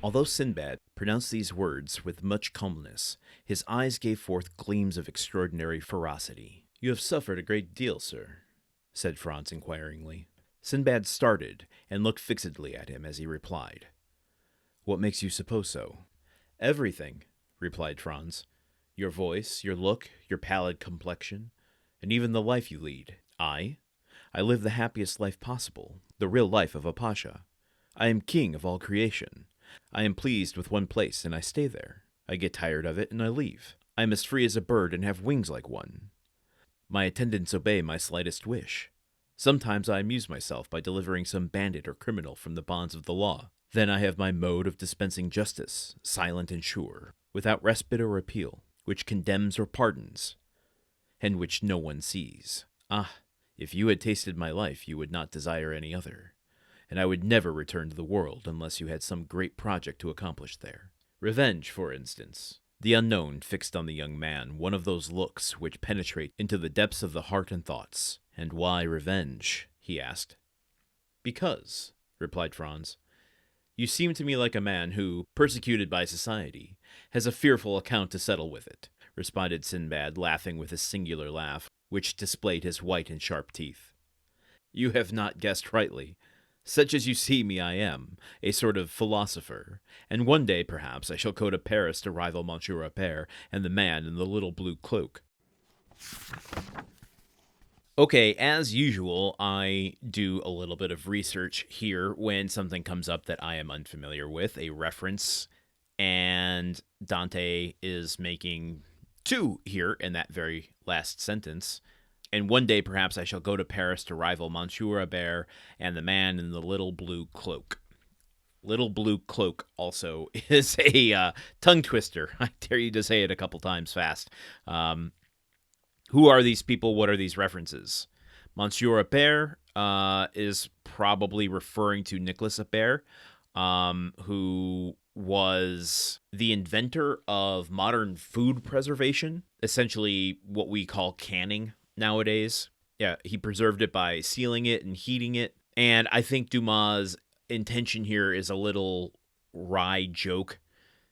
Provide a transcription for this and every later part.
Although Sinbad pronounced these words with much calmness, his eyes gave forth gleams of extraordinary ferocity. "You have suffered a great deal, sir," said Franz inquiringly. Sinbad started and looked fixedly at him as he replied, "What makes you suppose so?" "Everything," replied Franz. "Your voice, your look, your pallid complexion, and even the life you lead. I live the happiest life possible, the real life of a pasha. I am king of all creation. I am pleased with one place, and I stay there. I get tired of it, and I leave. I am as free as a bird and have wings like one. My attendants obey my slightest wish. Sometimes I amuse myself by delivering some bandit or criminal from the bonds of the law. Then I have my mode of dispensing justice, silent and sure, without respite or appeal, which condemns or pardons, and which no one sees. Ah, if you had tasted my life, you would not desire any other, and I would never return to the world unless you had some great project to accomplish there. Revenge, for instance." The unknown fixed on the young man one of those looks which penetrate into the depths of the heart and thoughts. "And why revenge?" he asked. "Because," replied Franz, "you seem to me like a man who, persecuted by society, has a fearful account to settle with it," responded Sinbad, laughing with a singular laugh, which displayed his white and sharp teeth. "You have not guessed rightly. Such as you see me I am, a sort of philosopher, and one day, perhaps, I shall go to Paris to rival Monsieur Appert and the man in the little blue cloak." Okay, as usual, I do a little bit of research here when something comes up that I am unfamiliar with, a reference, and Dante is making two here in that very last sentence. "And one day, perhaps, I shall go to Paris to rival Monsieur Appert and the man in the little blue cloak." Little blue cloak also is a tongue twister. I dare you to say it a couple times fast. Who are these people? What are these references? Monsieur Appert is probably referring to Nicolas Appert, who was the inventor of modern food preservation, essentially what we call canning nowadays. Yeah, he preserved it by sealing it and heating it. And I think Dumas' intention here is a little wry joke,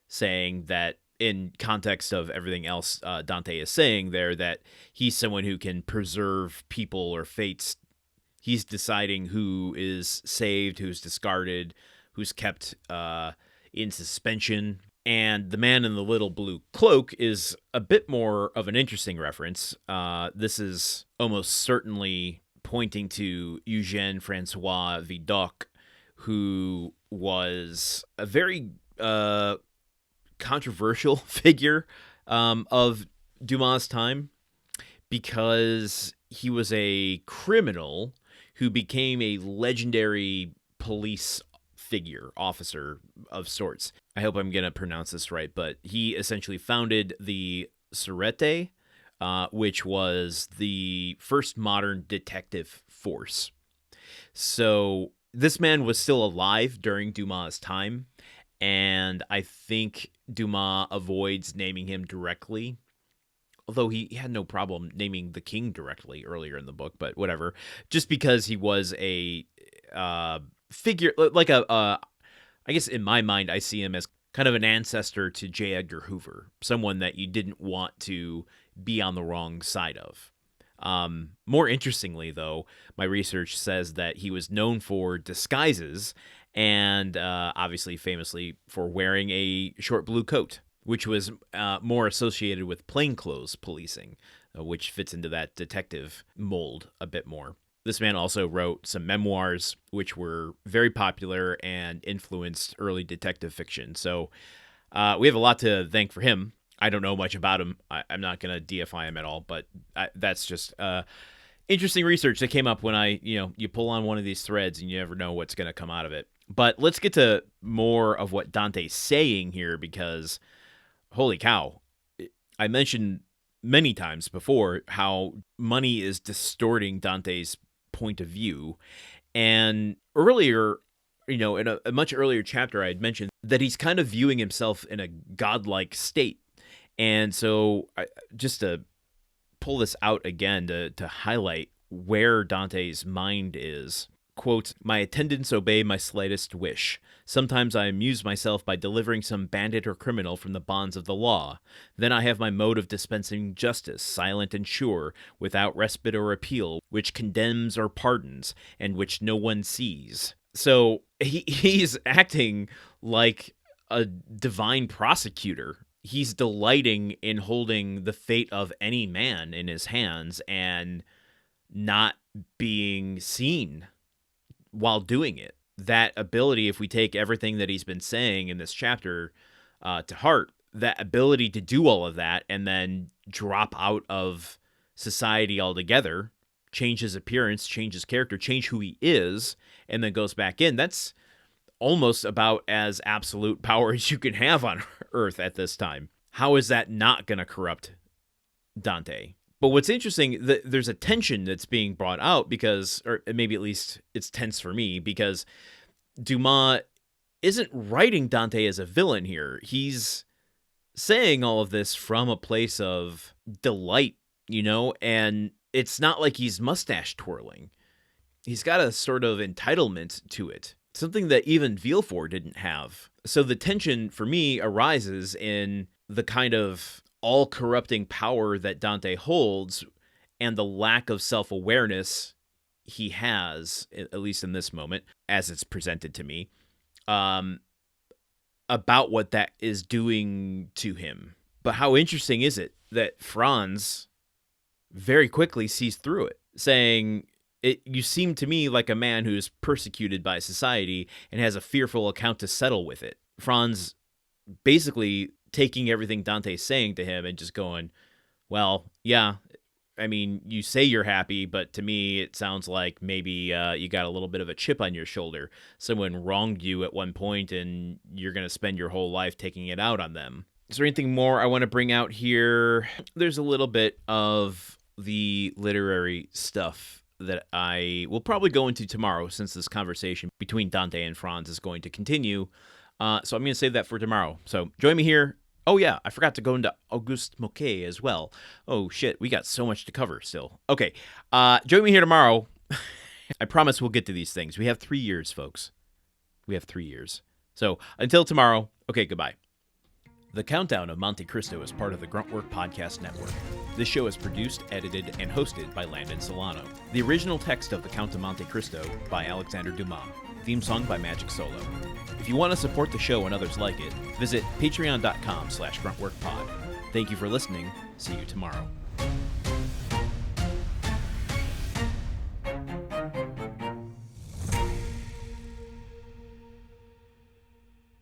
saying that in context of everything else Dante is saying there, that he's someone who can preserve people or fates. He's deciding who is saved, who's discarded, who's kept in suspension. And the man in the little blue cloak is a bit more of an interesting reference. This is almost certainly pointing to Eugène Francois Vidocq, who was a very controversial figure of Dumas' time, because he was a criminal who became a legendary police figure, officer of sorts. I hope I'm going to pronounce this right, but he essentially founded the Sûreté, which was the first modern detective force. So this man was still alive during Dumas' time, and I think Dumas avoids naming him directly, although he had no problem naming the king directly earlier in the book, but whatever. Just because he was a figure, like I guess in my mind, I see him as kind of an ancestor to J. Edgar Hoover, someone that you didn't want to be on the wrong side of. More interestingly, though, my research says that he was known for disguises and obviously famously for wearing a short blue coat, which was more associated with plainclothes policing, which fits into that detective mold a bit more. This man also wrote some memoirs, which were very popular and influenced early detective fiction. So we have a lot to thank for him. I don't know much about him. I'm not going to deify him at all, but that's just interesting research that came up when you pull on one of these threads and you never know what's going to come out of it. But let's get to more of what Dante's saying here, because holy cow, I mentioned many times before how money is distorting Dante's point of view. And earlier, in a much earlier chapter, I had mentioned that he's kind of viewing himself in a godlike state. And so just to pull this out again to highlight where Dante's mind is, quote, "My attendants obey my slightest wish. Sometimes I amuse myself by delivering some bandit or criminal from the bonds of the law. Then I have my mode of dispensing justice, silent and sure, without respite or appeal, which condemns or pardons, and which no one sees." So he's acting like a divine prosecutor. He's delighting in holding the fate of any man in his hands and not being seen while doing it. That ability, if we take everything that he's been saying in this chapter to heart, that ability to do all of that and then drop out of society altogether, change his appearance, change his character, change who he is, and then goes back in, that's almost about as absolute power as you can have on Earth at this time. How is that not going to corrupt Dante? But what's interesting, there's a tension that's being brought out because, or maybe at least it's tense for me, because Dumas isn't writing Dante as a villain here. He's saying all of this from a place of delight, and it's not like he's mustache twirling. He's got a sort of entitlement to it, something that even Villefort didn't have. So the tension for me arises in the kind of all-corrupting power that Dante holds and the lack of self-awareness he has, at least in this moment, as it's presented to me, about what that is doing to him. But how interesting is it that Franz very quickly sees through it, saying, "You seem to me like a man who is persecuted by society and has a fearful account to settle with it." Franz basically taking everything Dante's saying to him and just going, "Well, yeah, I mean, you say you're happy, but to me it sounds like maybe you got a little bit of a chip on your shoulder. Someone wronged you at one point and you're going to spend your whole life taking it out on them." Is there anything more I want to bring out here? There's a little bit of the literary stuff that I will probably go into tomorrow, since this conversation between Dante and Franz is going to continue. So I'm going to save that for tomorrow. So join me here. Oh yeah, I forgot to go into Auguste Moquet as well. Oh shit, we got so much to cover still. Okay, join me here tomorrow. I promise we'll get to these things. We have 3 years, folks. We have 3 years. So until tomorrow, okay, goodbye. The Countdown of Monte Cristo is part of the Gruntwork Podcast Network. This show is produced, edited, and hosted by Landon Solano. The original text of The Count of Monte Cristo by Alexandre Dumas. Theme song by Magic Solo. If you want to support the show and others like it, visit patreon.com/gruntworkpod. Thank you for listening. See you tomorrow.